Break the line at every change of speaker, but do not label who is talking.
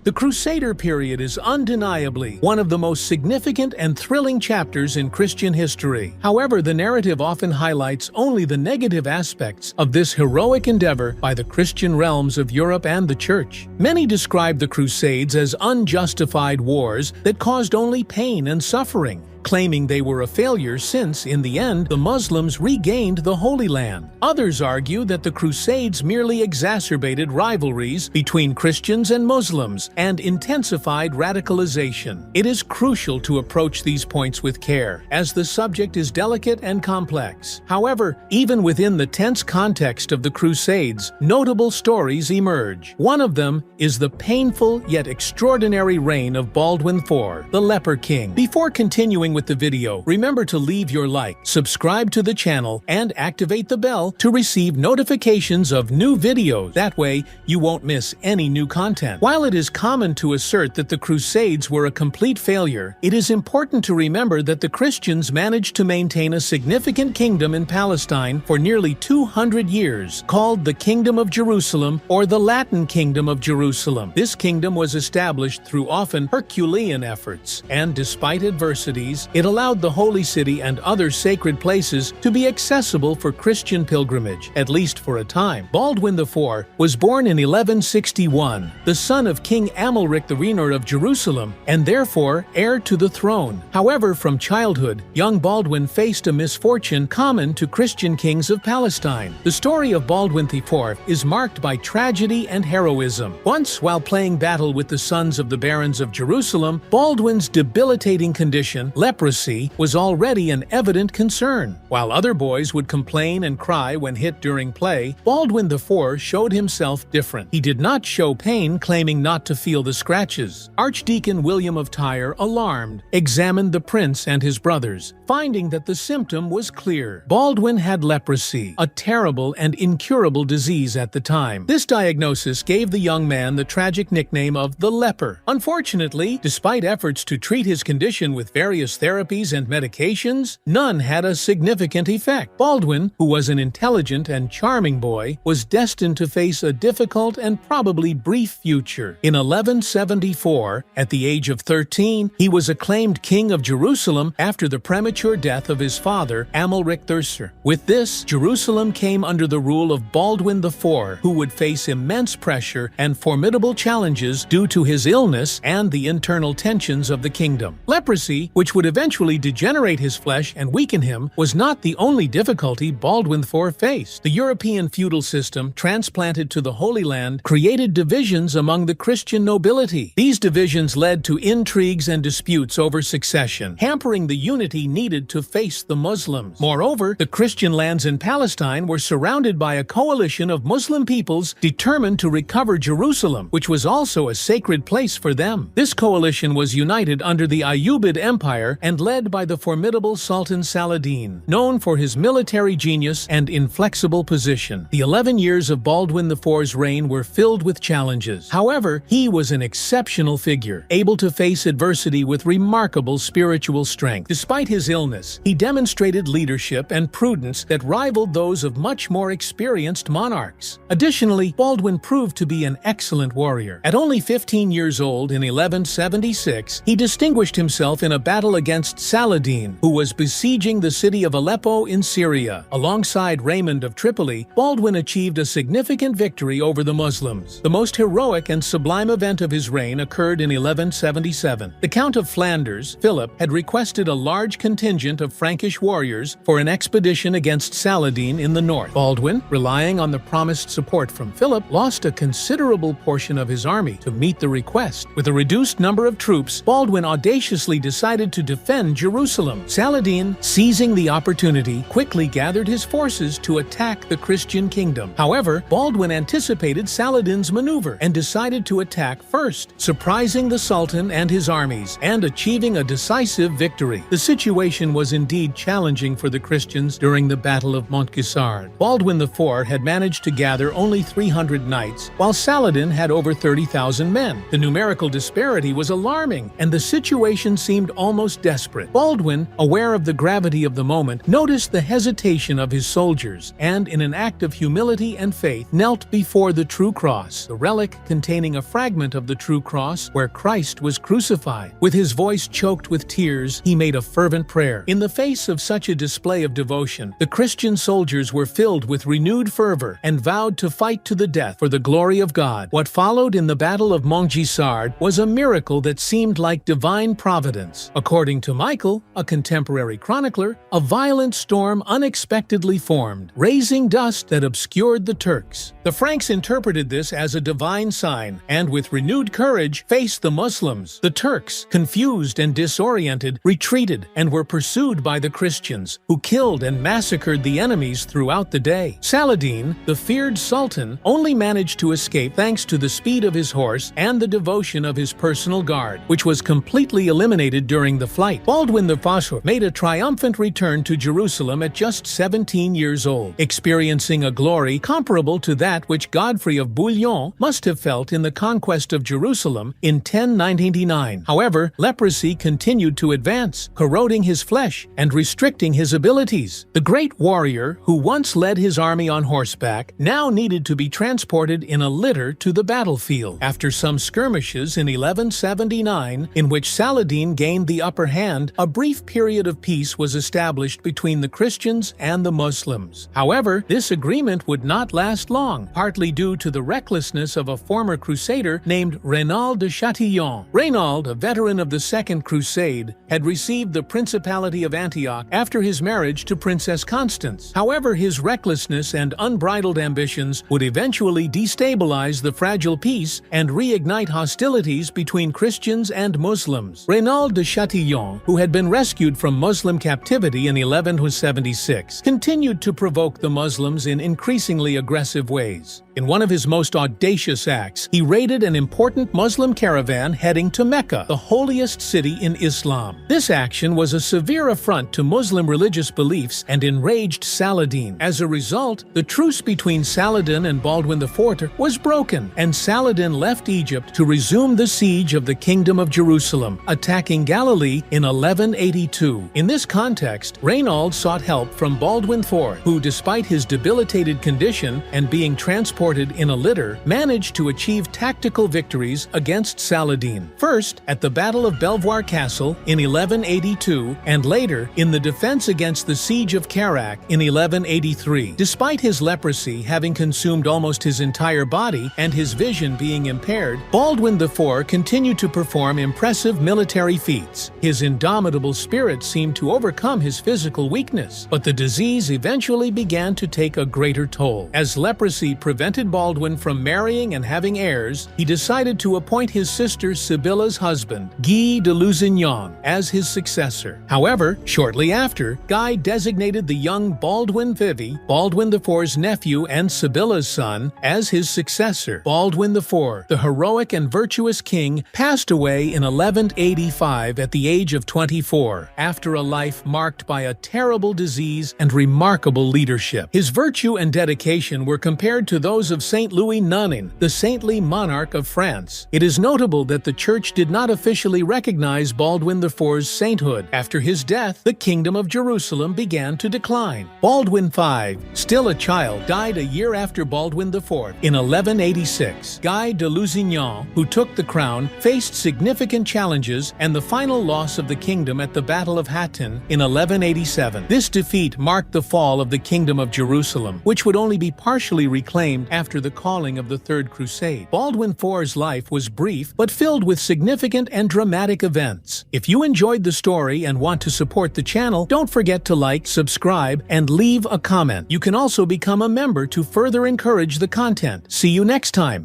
The Crusader period is undeniably one of the most significant and thrilling chapters in Christian history. However, the narrative often highlights only the negative aspects of this heroic endeavor by the Christian realms of Europe and the Church. Many describe the Crusades as unjustified wars that caused only pain and suffering, claiming they were a failure since, in the end, the Muslims regained the Holy Land. Others argue that the Crusades merely exacerbated rivalries between Christians and Muslims and intensified radicalization. It is crucial to approach these points with care, as the subject is delicate and complex. However, even within the tense context of the Crusades, notable stories emerge. One of them is the painful yet extraordinary reign of Baldwin IV, the Leper King. Before continuing with the video, remember to leave your like, subscribe to the channel, and activate the bell to receive notifications of new videos. That way, you won't miss any new content. While it is common to assert that the Crusades were a complete failure, it is important to remember that the Christians managed to maintain a significant kingdom in Palestine for nearly 200 years, called the Kingdom of Jerusalem or the Latin Kingdom of Jerusalem. This kingdom was established through often Herculean efforts, and despite adversities, it allowed the Holy City and other sacred places to be accessible for Christian pilgrimage, at least for a time. Baldwin IV was born in 1161, the son of King Amalric the Reigner of Jerusalem, and therefore heir to the throne. However, from childhood, young Baldwin faced a misfortune common to Christian kings of Palestine. The story of Baldwin IV is marked by tragedy and heroism. Once, while playing battle with the sons of the barons of Jerusalem, Baldwin's debilitating condition, leprosy, was already an evident concern. While other boys would complain and cry when hit during play, Baldwin IV showed himself different. He did not show pain, claiming not to feel the scratches. Archdeacon William of Tyre, alarmed, examined the prince and his brothers, finding that the symptom was clear. Baldwin had leprosy, a terrible and incurable disease at the time. This diagnosis gave the young man the tragic nickname of the Leper. Unfortunately, despite efforts to treat his condition with various therapies and medications, none had a significant effect. Baldwin, who was an intelligent and charming boy, was destined to face a difficult and probably brief future. In 1174, at the age of 13, he was acclaimed king of Jerusalem after the premature death of his father, Amalric III. With this, Jerusalem came under the rule of Baldwin IV, who would face immense pressure and formidable challenges due to his illness and the internal tensions of the kingdom. Leprosy, which would eventually degenerate his flesh and weaken him, was not the only difficulty Baldwin IV faced. The European feudal system, transplanted to the Holy Land, created divisions among the Christian nobility. These divisions led to intrigues and disputes over succession, hampering the unity needed to face the Muslims. Moreover, the Christian lands in Palestine were surrounded by a coalition of Muslim peoples determined to recover Jerusalem, which was also a sacred place for them. This coalition was united under the Ayyubid Empire and led by the formidable Sultan Saladin, known for his military genius and inflexible position. The 11 years of Baldwin IV's reign were filled with challenges. However, he was an exceptional figure, able to face adversity with remarkable spiritual strength. Despite his illness, he demonstrated leadership and prudence that rivaled those of much more experienced monarchs. Additionally, Baldwin proved to be an excellent warrior. At only 15 years old in 1176, he distinguished himself in a battle against Saladin, who was besieging the city of Aleppo in Syria. Alongside Raymond of Tripoli, Baldwin achieved a significant victory over the Muslims. The most heroic and sublime event of his reign occurred in 1177. The Count of Flanders, Philip, had requested a large contingent of Frankish warriors for an expedition against Saladin in the north. Baldwin, relying on the promised support from Philip, lost a considerable portion of his army to meet the request. With a reduced number of troops, Baldwin audaciously decided to defend Jerusalem. Saladin, seizing the opportunity, quickly gathered his forces to attack the Christian kingdom. However, Baldwin anticipated Saladin's maneuver and decided to attack first, surprising the Sultan and his armies and achieving a decisive victory. The situation was indeed challenging for the Christians during the Battle of Montgisard. Baldwin IV had managed to gather only 300 knights, while Saladin had over 30,000 men. The numerical disparity was alarming, and the situation seemed almost almost desperate. Baldwin, aware of the gravity of the moment, noticed the hesitation of his soldiers and, in an act of humility and faith, knelt before the true cross, the relic containing a fragment of the true cross where Christ was crucified. With his voice choked with tears, he made a fervent prayer. In the face of such a display of devotion, the Christian soldiers were filled with renewed fervor and vowed to fight to the death for the glory of God. What followed in the Battle of Montgisard was a miracle that seemed like divine providence. According to Michael, a contemporary chronicler, a violent storm unexpectedly formed, raising dust that obscured the Turks. The Franks interpreted this as a divine sign and, with renewed courage, faced the Muslims. The Turks, confused and disoriented, retreated and were pursued by the Christians, who killed and massacred the enemies throughout the day. Saladin, the feared sultan, only managed to escape thanks to the speed of his horse and the devotion of his personal guard, which was completely eliminated during the flight. Baldwin the First made a triumphant return to Jerusalem at just 17 years old, experiencing a glory comparable to that which Godfrey of Bouillon must have felt in the conquest of Jerusalem in 1099. However, leprosy continued to advance, corroding his flesh and restricting his abilities. The great warrior, who once led his army on horseback, now needed to be transported in a litter to the battlefield. After some skirmishes in 1179, in which Saladin gained the upper hand, a brief period of peace was established between the Christians and the Muslims. However, this agreement would not last long, partly due to the recklessness of a former crusader named Reynald de Chatillon. Reynald, a veteran of the Second Crusade, had received the Principality of Antioch after his marriage to Princess Constance. However, his recklessness and unbridled ambitions would eventually destabilize the fragile peace and reignite hostilities between Christians and Muslims. Reynald de Chatillon, who had been rescued from Muslim captivity in 1176, continued to provoke the Muslims in increasingly aggressive ways. In one of his most audacious acts, he raided an important Muslim caravan heading to Mecca, the holiest city in Islam. This action was a severe affront to Muslim religious beliefs and enraged Saladin. As a result, the truce between Saladin and Baldwin IV was broken, and Saladin left Egypt to resume the siege of the Kingdom of Jerusalem, attacking Galilee in 1182. In this context, Reynald sought help from Baldwin IV, who, despite his debilitated condition and being transported in a litter, managed to achieve tactical victories against Saladin. First, at the Battle of Belvoir Castle in 1182, and later in the defense against the siege of Kerak in 1183. Despite his leprosy having consumed almost his entire body and his vision being impaired, Baldwin IV continued to perform impressive military feats. His indomitable spirit seemed to overcome his physical weakness, but the disease eventually began to take a greater toll. As leprosy prevented Baldwin from marrying and having heirs, he decided to appoint his sister Sibylla's husband, Guy de Lusignan, as his successor. However, shortly after, Guy designated the young Baldwin Vivi, Baldwin IV's nephew and Sibylla's son, as his successor. Baldwin IV, the heroic and virtuous king, passed away in 1185 at the age of 24, after a life marked by a terrible disease and remarkable leadership. His virtue and dedication were compared to those of Saint Louis Nonin, the saintly monarch of France. It is notable that the Church did not officially recognize Baldwin IV's sainthood. After his death, the Kingdom of Jerusalem began to decline. Baldwin V, still a child, died a year after Baldwin IV in 1186. Guy de Lusignan, who took the crown, faced significant challenges and the final loss of the kingdom at the Battle of Hattin in 1187. This defeat marked the fall of the Kingdom of Jerusalem, which would only be partially reclaimed after the calling of the Third Crusade. Baldwin IV's life was brief but filled with significant and dramatic events. If you enjoyed the story and want to support the channel, don't forget to like, subscribe, and leave a comment. You can also become a member to further encourage the content. See you next time.